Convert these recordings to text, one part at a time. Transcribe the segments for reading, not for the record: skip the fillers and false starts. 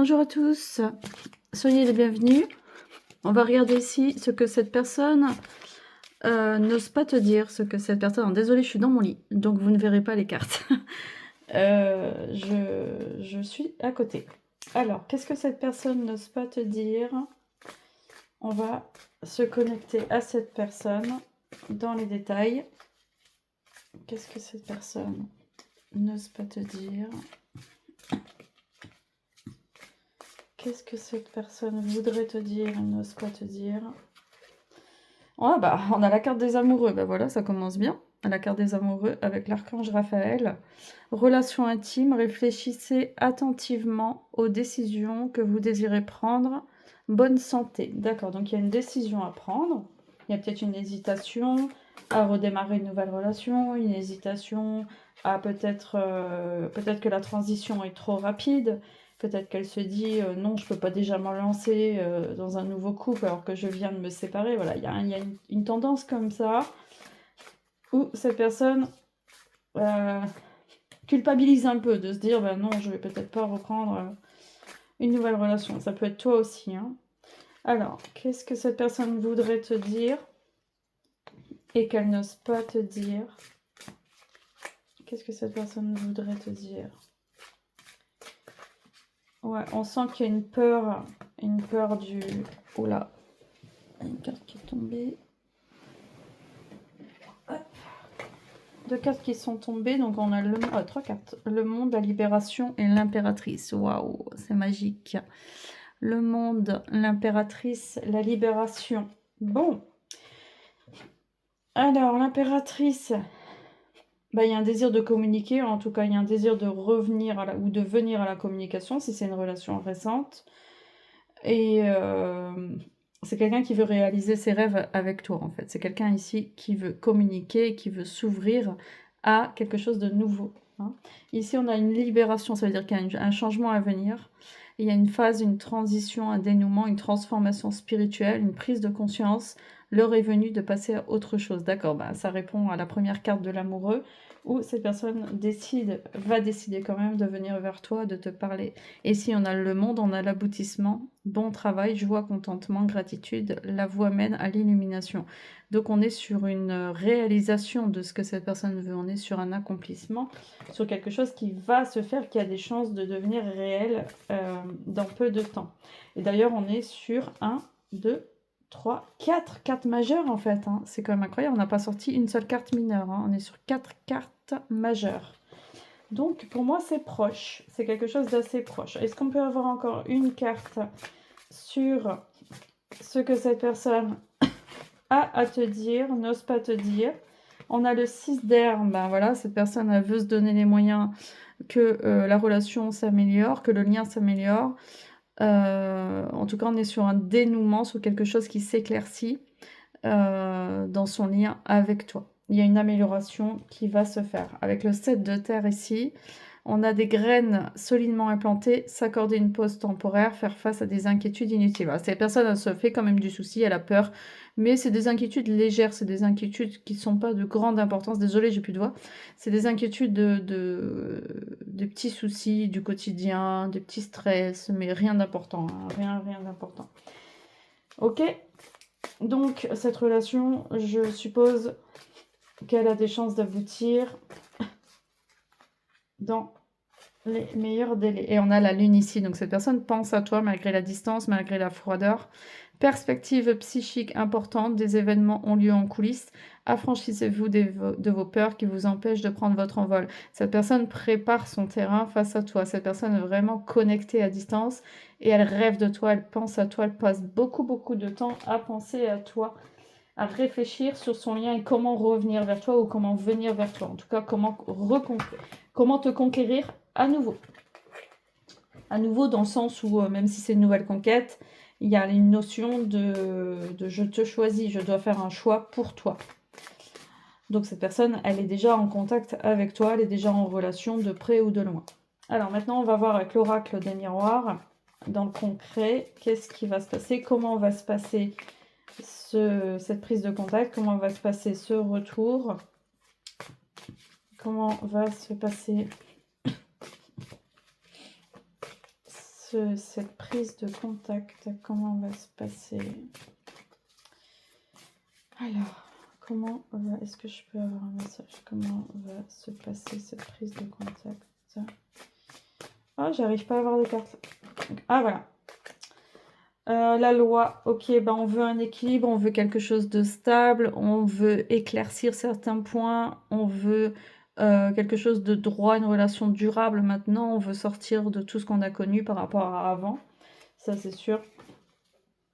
Bonjour à tous, soyez les bienvenus. On va regarder ici ce que cette personne n'ose pas te dire, ce que cette personne... Oh, désolée, je suis dans mon lit, donc vous ne verrez pas les cartes. Je suis à côté. Alors, qu'est-ce que cette personne n'ose pas te dire? On va se connecter à cette personne dans les détails. Qu'est-ce que cette personne n'ose pas te dire? Qu'est-ce que cette personne voudrait te dire et n'ose pas te dire? Oh bah, on a la carte des amoureux. Bah voilà, ça commence bien. La carte des amoureux avec l'archange Raphaël. Relation intime, réfléchissez attentivement aux décisions que vous désirez prendre. Bonne santé. D'accord, donc il y a une décision à prendre. Il y a peut-être une hésitation à redémarrer une nouvelle relation, une hésitation à peut-être que la transition est trop rapide. Peut-être qu'elle se dit non, je ne peux pas déjà me lancer dans un nouveau couple alors que je viens de me séparer. Voilà, il y a une tendance comme ça où cette personne culpabilise un peu de se dire ben non, je vais peut-être pas reprendre une nouvelle relation. Ça peut être toi aussi. Hein. Alors, qu'est-ce que cette personne voudrait te dire et qu'elle n'ose pas te dire? Qu'est-ce que cette personne voudrait te dire? Ouais, on sent qu'il y a une peur du... Oh là, une carte qui est tombée. Hop. Deux cartes qui sont tombées, donc on a trois cartes. Le monde, la libération et l'impératrice. Waouh, c'est magique. Le monde, l'impératrice, la libération. Bon. Alors, l'impératrice... Bah, il y a un désir de communiquer, en tout cas, il y a un désir de revenir ou de venir à la communication, si c'est une relation récente. Et c'est quelqu'un qui veut réaliser ses rêves avec toi, en fait. C'est quelqu'un ici qui veut communiquer, qui veut s'ouvrir à quelque chose de nouveau. Hein. Ici, on a une libération, ça veut dire qu'il y a un changement à venir. Il y a une phase, une transition, un dénouement, une transformation spirituelle, une prise de conscience. L'heure est venue de passer à autre chose. D'accord, bah, ça répond à la première carte de l'amoureux, où cette personne va décider quand même de venir vers toi, de te parler. Et si on a le monde, on a l'aboutissement, bon travail, joie, contentement, gratitude, la voie mène à l'illumination. Donc on est sur une réalisation de ce que cette personne veut, on est sur un accomplissement, sur quelque chose qui va se faire, qui a des chances de devenir réel dans peu de temps. Et d'ailleurs, on est sur 1, 2, 3, 4 cartes majeures en fait. Hein. C'est quand même incroyable, on n'a pas sorti une seule carte mineure. Hein. On est sur 4 cartes majeures. Donc, pour moi, c'est proche. C'est quelque chose d'assez proche. Est-ce qu'on peut avoir encore une carte sur ce que cette personne a à te dire, n'ose pas te dire? On a le 6 d'air. Ben voilà, cette personne, elle veut se donner les moyens que la relation s'améliore, que le lien s'améliore. En tout cas, on est sur un dénouement, sur quelque chose qui s'éclaircit dans son lien avec toi. Il y a une amélioration qui va se faire. Avec le 7 de terre ici, on a des graines solidement implantées, s'accorder une pause temporaire, faire face à des inquiétudes inutiles. Voilà, cette personne, elle se fait quand même du souci, elle a peur, mais c'est des inquiétudes légères, c'est des inquiétudes qui ne sont pas de grande importance. Désolée, j'ai plus de voix. C'est des inquiétudes de petits soucis du quotidien, des petits stress, mais rien d'important, hein, rien d'important. Ok ? Donc, cette relation, je suppose qu'elle a des chances d'aboutir dans les meilleurs délais. Et on a la lune ici, donc cette personne pense à toi malgré la distance, malgré la froideur. Perspective psychique importante, des événements ont lieu en coulisses. Affranchissez-vous de vos peurs qui vous empêchent de prendre votre envol. Cette personne prépare son terrain face à toi. Cette personne est vraiment connectée à distance et elle rêve de toi, elle pense à toi, elle passe beaucoup de temps à penser à toi, à réfléchir sur son lien et comment revenir vers toi ou comment venir vers toi. En tout cas, comment te conquérir à nouveau. À nouveau dans le sens où, même si c'est une nouvelle conquête, il y a une notion de je te choisis, je dois faire un choix pour toi. Donc cette personne, elle est déjà en contact avec toi, elle est déjà en relation de près ou de loin. Alors maintenant, on va voir avec l'oracle des miroirs, dans le concret, qu'est-ce qui va se passer, comment va se passer cette prise de contact, comment va se passer ce retour, comment va se passer cette prise de contact, comment va se passer? Alors, est-ce que je peux avoir un message? Comment va se passer cette prise de contact? Ah, j'arrive pas à avoir de cartes. Ah, voilà. La loi, ok, ben on veut un équilibre, on veut quelque chose de stable, on veut éclaircir certains points, on veut quelque chose de droit, une relation durable maintenant, on veut sortir de tout ce qu'on a connu par rapport à avant, ça c'est sûr.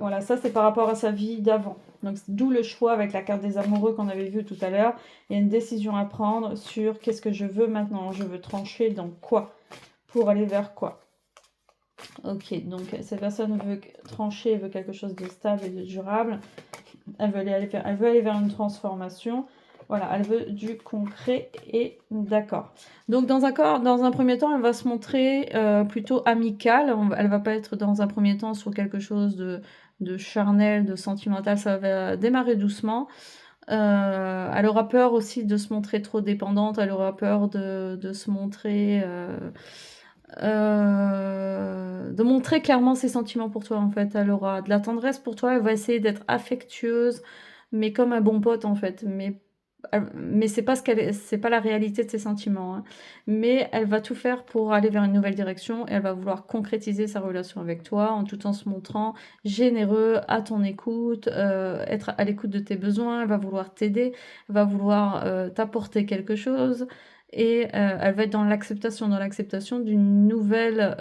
Voilà, ça c'est par rapport à sa vie d'avant. Donc d'où le choix avec la carte des amoureux qu'on avait vu tout à l'heure. Il y a une décision à prendre sur qu'est-ce que je veux maintenant, je veux trancher dans quoi, pour aller vers quoi. Ok, donc cette personne veut trancher, veut quelque chose de stable et de durable. Elle veut aller vers une transformation. Voilà, elle veut du concret et d'accord. Donc dans un premier temps, elle va se montrer plutôt amicale. Elle va pas être dans un premier temps sur quelque chose de charnel, de sentimental. Ça va démarrer doucement. Elle aura peur aussi de se montrer trop dépendante. Elle aura peur de se montrer... de montrer clairement ses sentiments pour toi en fait. Elle aura de la tendresse pour toi, elle va essayer d'être affectueuse, mais comme un bon pote en fait. Mais c'est pas c'est pas la réalité de ses sentiments. Hein. Mais elle va tout faire pour aller vers une nouvelle direction et elle va vouloir concrétiser sa relation avec toi en tout en se montrant généreux, à ton écoute, être à l'écoute de tes besoins. Elle va vouloir t'aider, elle va vouloir t'apporter quelque chose. Et elle va être dans l'acceptation d'une nouvelle...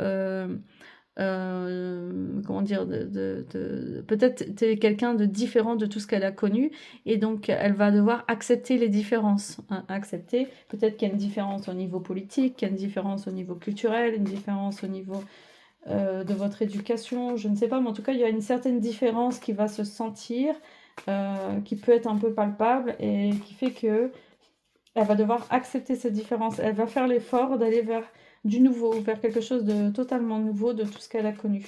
comment dire, peut-être tu es quelqu'un de différent de tout ce qu'elle a connu, et donc elle va devoir accepter les différences. Hein, accepter, peut-être qu'il y a une différence au niveau politique, qu'il y a une différence au niveau culturel, une différence au niveau de votre éducation, je ne sais pas, mais en tout cas, il y a une certaine différence qui va se sentir, qui peut être un peu palpable, et qui fait que elle va devoir accepter cette différence. Elle va faire l'effort d'aller vers du nouveau, vers quelque chose de totalement nouveau de tout ce qu'elle a connu.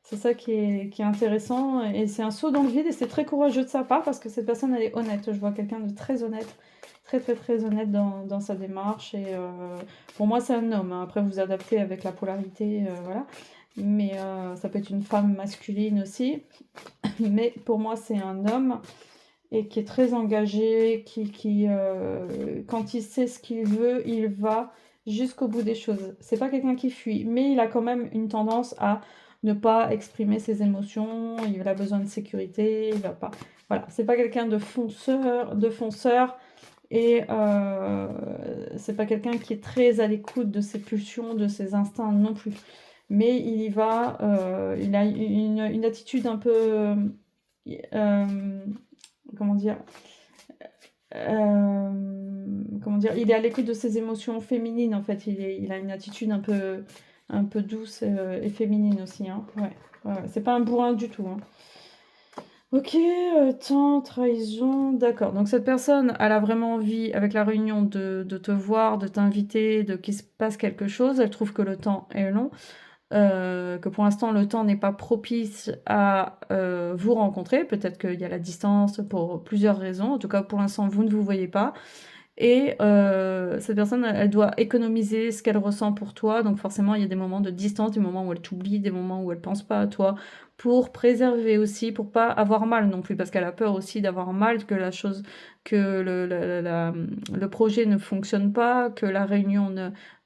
C'est ça qui est intéressant. Et c'est un saut dans le vide et c'est très courageux de sa part parce que cette personne, elle est honnête. Je vois quelqu'un de très honnête, très très très honnête dans sa démarche. Et pour moi, c'est un homme. Hein. Après, vous adaptez avec la polarité, voilà. Mais ça peut être une femme masculine aussi. Mais pour moi, c'est un homme et qui est très engagé, qui quand il sait ce qu'il veut, il va jusqu'au bout des choses. C'est pas quelqu'un qui fuit, mais il a quand même une tendance à ne pas exprimer ses émotions, il a besoin de sécurité, il va pas... Voilà, c'est pas quelqu'un de fonceur, et c'est pas quelqu'un qui est très à l'écoute de ses pulsions, de ses instincts non plus. Mais il y va, il a une attitude un peu... comment dire, il est à l'écoute de ses émotions féminines en fait. Il a une attitude un peu douce et féminine aussi. Hein. Ouais. C'est pas un bourrin du tout. Hein. Ok, temps, trahison, d'accord. Donc cette personne, elle a vraiment envie, avec la réunion, de te voir, de t'inviter, de qu'il se passe quelque chose. Elle trouve que le temps est long. Que pour l'instant le temps n'est pas propice à vous rencontrer. Peut-être qu'il y a la distance pour plusieurs raisons. En tout cas, pour l'instant, vous ne vous voyez pas. Et cette personne, elle doit économiser ce qu'elle ressent pour toi. Donc forcément, il y a des moments de distance, des moments où elle t'oublie, des moments où elle pense pas à toi, pour préserver aussi, pour pas avoir mal non plus, parce qu'elle a peur aussi d'avoir mal, que le projet ne fonctionne pas, que la réunion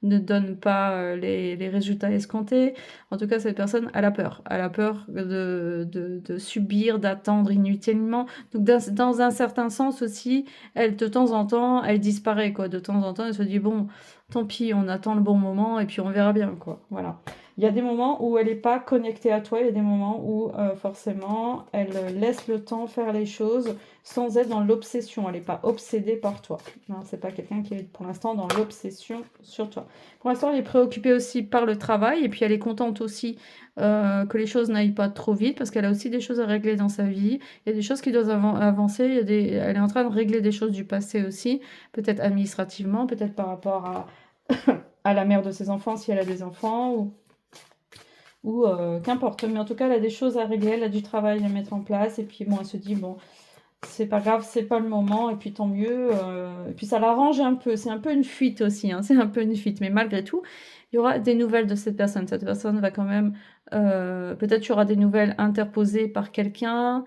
ne donne pas les résultats escomptés. En tout cas, cette personne, elle a peur. Elle a peur de subir, d'attendre inutilement. Donc dans un certain sens aussi, elle, de temps en temps, elle disparaît, quoi. De temps en temps, elle se dit, bon, tant pis, on attend le bon moment et puis on verra bien, quoi. Voilà. Il y a des moments où elle n'est pas connectée à toi, il y a des moments où, forcément, elle laisse le temps faire les choses sans être dans l'obsession. Elle n'est pas obsédée par toi. Non, c'est pas quelqu'un qui est, pour l'instant, dans l'obsession sur toi. Pour l'instant, elle est préoccupée aussi par le travail et puis elle est contente aussi que les choses n'aillent pas trop vite parce qu'elle a aussi des choses à régler dans sa vie. Il y a des choses qui doivent avancer. Elle est en train de régler des choses du passé aussi, peut-être administrativement, peut-être par rapport à la mère de ses enfants si elle a des enfants ou qu'importe. Mais en tout cas, elle a des choses à régler, elle a du travail à mettre en place. Et puis bon, elle se dit, bon, c'est pas grave, c'est pas le moment, et puis tant mieux. Et puis ça l'arrange un peu. C'est un peu une fuite aussi, hein, c'est un peu une fuite. Mais malgré tout, il y aura des nouvelles de cette personne. Cette personne va quand même... peut-être il y aura des nouvelles interposées par quelqu'un.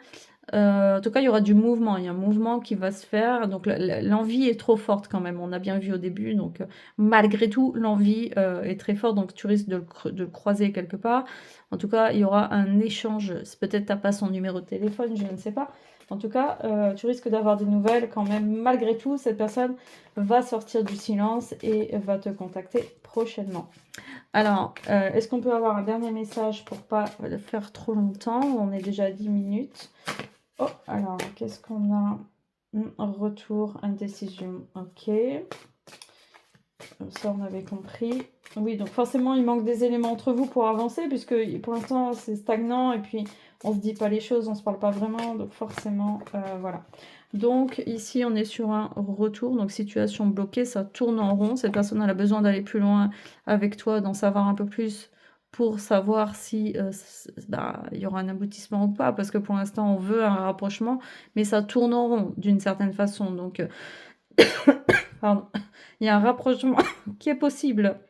En tout cas, il y aura du mouvement. Il y a un mouvement qui va se faire. Donc l'envie est trop forte quand même. On a bien vu au début. Donc malgré tout, l'envie est très forte. Donc tu risques de le croiser quelque part. En tout cas, il y aura un échange. Peut-être t'as pas son numéro de téléphone, je ne sais pas. En tout cas, tu risques d'avoir des nouvelles quand même. Malgré tout, cette personne va sortir du silence et va te contacter prochainement. Alors, est-ce qu'on peut avoir un dernier message pour pas le faire trop longtemps? On est déjà à 10 minutes. Oh, alors, qu'est-ce qu'on a? Un retour, indécision, ok. Ça, on avait compris. Oui, donc forcément, il manque des éléments entre vous pour avancer, puisque pour l'instant, c'est stagnant, et puis on se dit pas les choses, on se parle pas vraiment, donc forcément, voilà. Donc ici, on est sur un retour, donc situation bloquée, ça tourne en rond. Cette personne elle a besoin d'aller plus loin avec toi, d'en savoir un peu plus pour savoir si il y aura un aboutissement ou pas, parce que pour l'instant, on veut un rapprochement, mais ça tourne en rond d'une certaine façon. Donc, pardon, il y a un rapprochement qui est possible,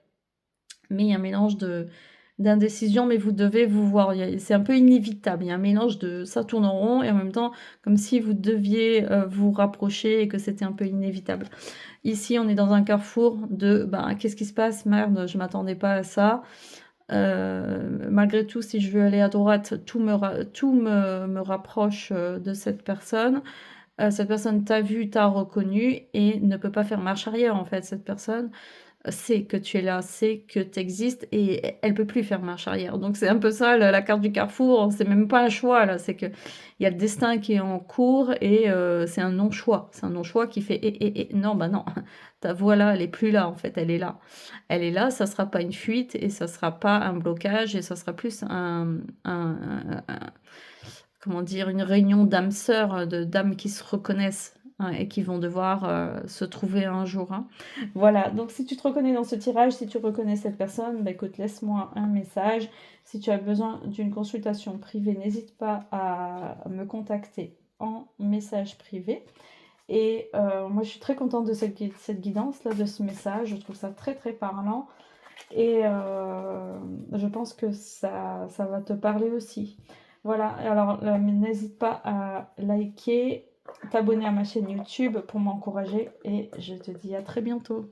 mais il y a un mélange d'indécision, mais vous devez vous voir. C'est un peu inévitable. Il y a un mélange de ça tourne en rond et en même temps comme si vous deviez vous rapprocher et que c'était un peu inévitable. Ici, on est dans un carrefour de qu'est-ce qui se passe? Merde, je m'attendais pas à ça. Malgré tout, si je veux aller à droite, tout me rapproche de cette personne. Cette personne t'a vu, t'a reconnu et ne peut pas faire marche arrière en fait. Cette personne sait que tu es là, sait que tu existes et elle peut plus faire marche arrière. Donc c'est un peu ça la carte du carrefour, c'est même pas un choix là, c'est que il y a le destin qui est en cours et c'est un non-choix. C'est un non-choix qui fait non, bah non, ta voix là, elle est plus là en fait, elle est là. Elle est là, ça sera pas une fuite et ça sera pas un blocage et ça sera plus comment dire, une réunion d'âmes sœurs, d'âmes qui se reconnaissent hein, et qui vont devoir se trouver un jour. Hein. Voilà, donc si tu te reconnais dans ce tirage, si tu reconnais cette personne, bah, écoute, laisse-moi un message. Si tu as besoin d'une consultation privée, n'hésite pas à me contacter en message privé. Et moi, je suis très contente de cette guidance-là, de ce message. Je trouve ça très, très parlant. Et je pense que ça va te parler aussi. Voilà, alors n'hésite pas à liker, t'abonner à ma chaîne YouTube pour m'encourager et je te dis à très bientôt.